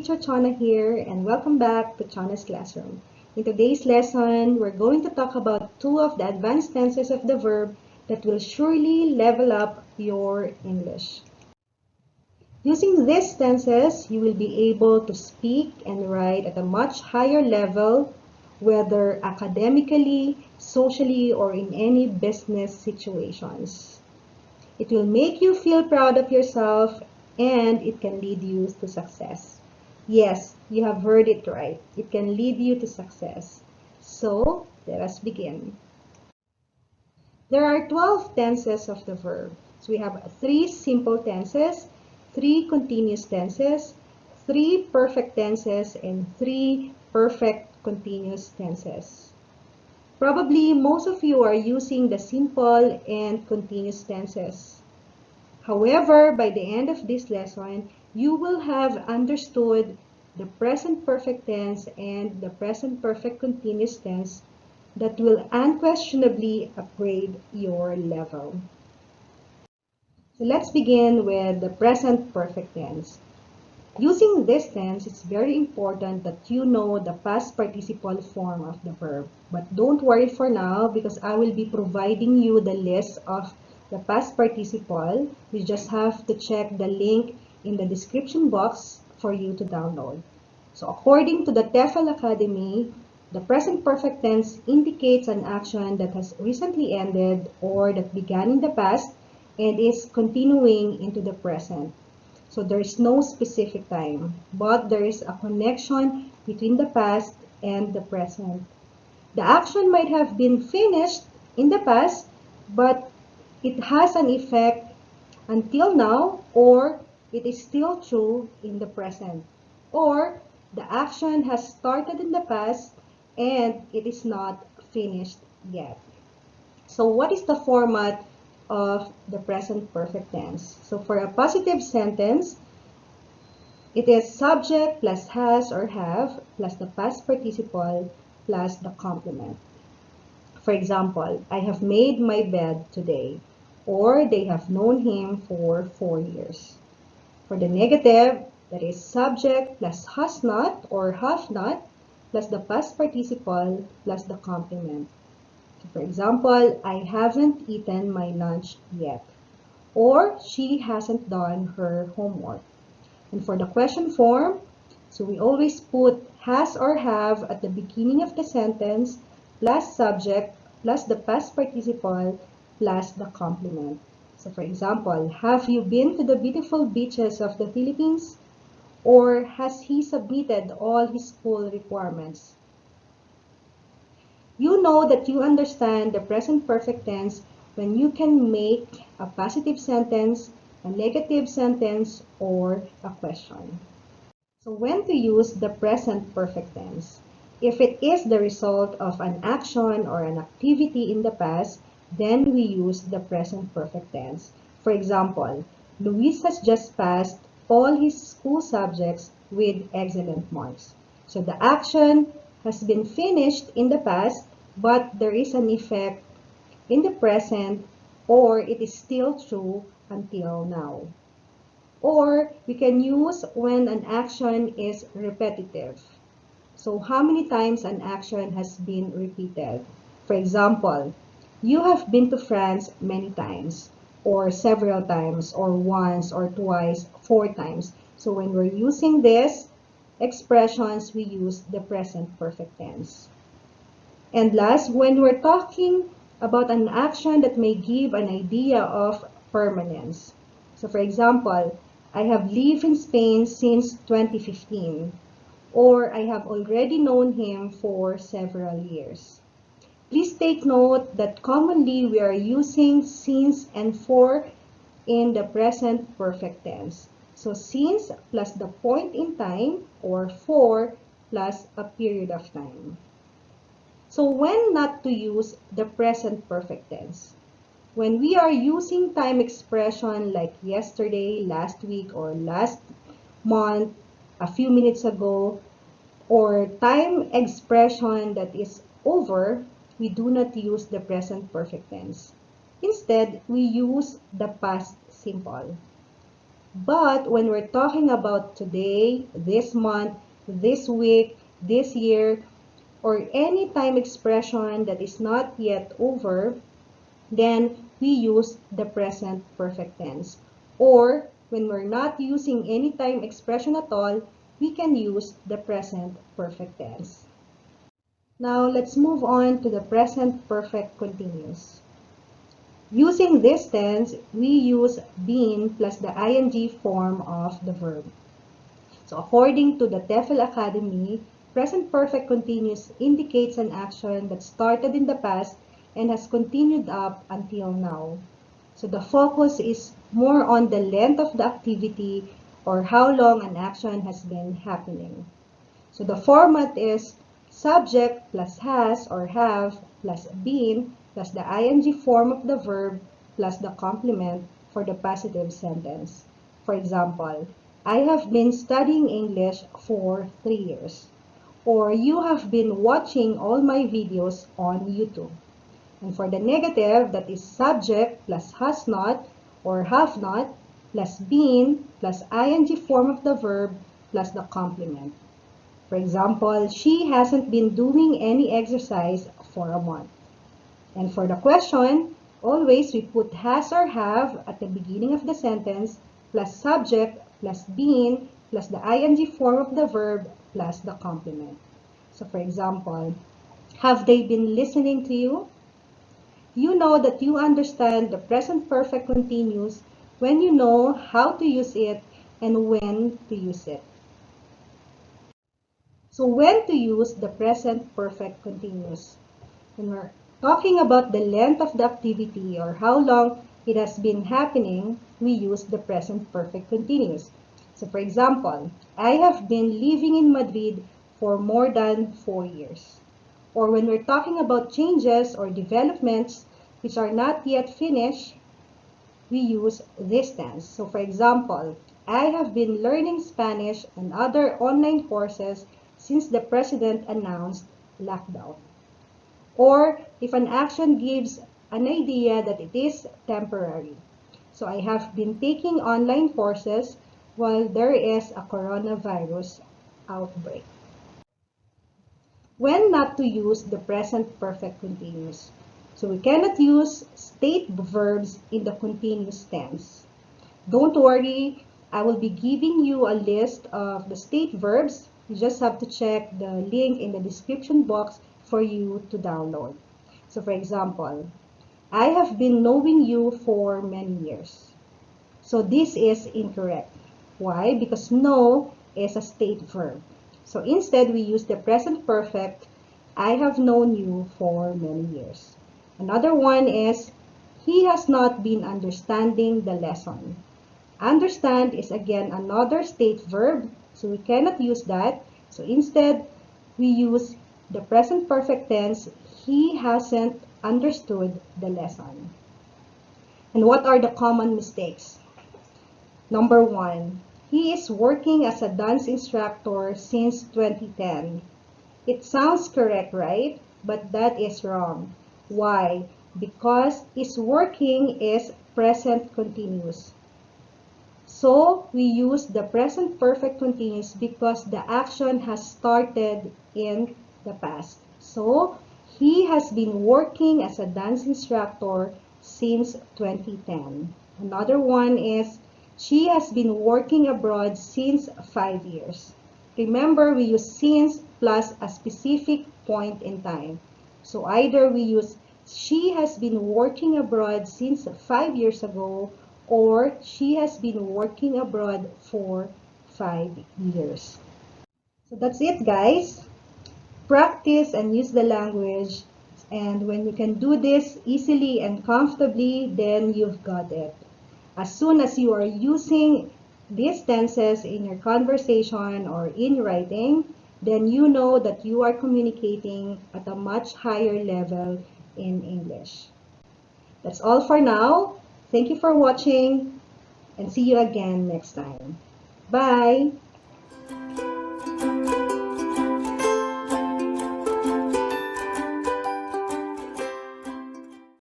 teacher Chana here, and welcome back to Chana's Classroom. In today's lesson, we're going to talk about two of the advanced tenses of the verb that will surely level up your English. Using these tenses, you will be able to speak and write at a much higher level, whether academically, socially, or in any business situations. It will make you feel proud of yourself and it can lead you to success. Yes, you have heard it right. It can lead you to success. So, let us begin. There are 12 tenses of the verb. So we have 3 simple tenses, 3 continuous tenses, 3 perfect tenses, and 3 perfect continuous tenses. Probably most of you are using the simple and continuous tenses. However, by the end of this lesson, you will have understood the present perfect tense and the present perfect continuous tense that will unquestionably upgrade your level. So let's begin with the present perfect tense. Using this tense, it's very important that you know the past participle form of the verb. But don't worry for now because I will be providing you the list of the past participle. You just have to check the link in the description box for you to download. So according to the TEFL Academy, the present perfect tense indicates an action that has recently ended or that began in the past and is continuing into the present. So there is no specific time, but there is a connection between the past and the present. The action might have been finished in the past, but it has an effect until now, or it is still true in the present. Or the action has started in the past and it is not finished yet. So what is the format of the present perfect tense? So for a positive sentence, it is subject plus has or have plus the past participle plus the complement. For example, I have made my bed today, or they have known him for 4 years. For the negative, that is subject plus has not or have not plus the past participle plus the complement. So for example, I haven't eaten my lunch yet, or she hasn't done her homework. And for the question form, so we always put has or have at the beginning of the sentence plus subject plus the past participle plus the complement. So for example, have you been to the beautiful beaches of the Philippines? Or has he submitted all his school requirements? You know that you understand the present perfect tense when you can make a positive sentence, a negative sentence, or a question. So when to use the present perfect tense? If it is the result of an action or an activity in the past, then we use the present perfect tense. For example, Luis has just passed all his school subjects with excellent marks. So the action has been finished in the past, but there is an effect in the present, or it is still true until now. Or we can use when an action is repetitive. So how many times an action has been repeated? For example, you have been to France many times, or several times, or once, or twice, 4 times. So when we're using these expressions, we use the present perfect tense. And last, when we're talking about an action that may give an idea of permanence. So for example, I have lived in Spain since 2015, or I have already known him for several years. Please take note that commonly we are using since and for in the present perfect tense. So since plus the point in time, or for plus a period of time. So when not to use the present perfect tense? When we are using time expression like yesterday, last week, or last month, a few minutes ago, or time expression that is over, we do not use the present perfect tense. Instead, we use the past simple. But when we're talking about today, this month, this week, this year, or any time expression that is not yet over, then we use the present perfect tense. Or when we're not using any time expression at all, we can use the present perfect tense. Now let's move on to the present perfect continuous. Using this tense, we use been plus the ing form of the verb. So according to the TEFL Academy, present perfect continuous indicates an action that started in the past and has continued up until now. So the focus is more on the length of the activity or how long an action has been happening. So the format is subject plus has or have plus been plus the ing form of the verb plus the complement for the positive sentence. For example, I have been studying English for 3 years. Or you have been watching all my videos on YouTube. And for the negative, that is subject plus has not or have not plus been plus ing form of the verb plus the complement. For example, she hasn't been doing any exercise for a month. And for the question, always we put has or have at the beginning of the sentence plus subject plus been plus the ing form of the verb plus the complement. So for example, have they been listening to you? You know that you understand the present perfect continuous when you know how to use it and when to use it. So when to use the present perfect continuous? When we're talking about the length of the activity or how long it has been happening, we use the present perfect continuous. So for example, I have been living in Madrid for more than 4 years. Or when we're talking about changes or developments which are not yet finished, we use this tense. So for example, I have been learning Spanish and other online courses since the president announced lockdown. Or if an action gives an idea that it is temporary. So I have been taking online courses while there is a coronavirus outbreak. When not to use the present perfect continuous. So we cannot use state verbs in the continuous tense. Don't worry, I will be giving you a list of the state verbs. You just have to check the link in the description box for you to download. So for example, I have been knowing you for many years. So this is incorrect. Why? Because know is a state verb. So instead, we use the present perfect, I have known you for many years. Another one is, he has not been understanding the lesson. Understand is again another state verb, so we cannot use that. So instead, we use the present perfect tense, he hasn't understood the lesson. And what are the common mistakes? Number 1, he is working as a dance instructor since 2010. It sounds correct, right? But that is wrong. Why? Because is working is present continuous. So we use the present perfect continuous because the action has started in the past. So he has been working as a dance instructor since 2010. Another one is she has been working abroad since 5 years. Remember, we use since plus a specific point in time. So either we use she has been working abroad since 5 years ago or she has been working abroad for 5 years. So that's it, guys. Practice and use the language. And when you can do this easily and comfortably, then you've got it. As soon as you are using these tenses in your conversation or in writing, then you know that you are communicating at a much higher level in English. That's all for now. Thank you for watching and see you again next time. Bye!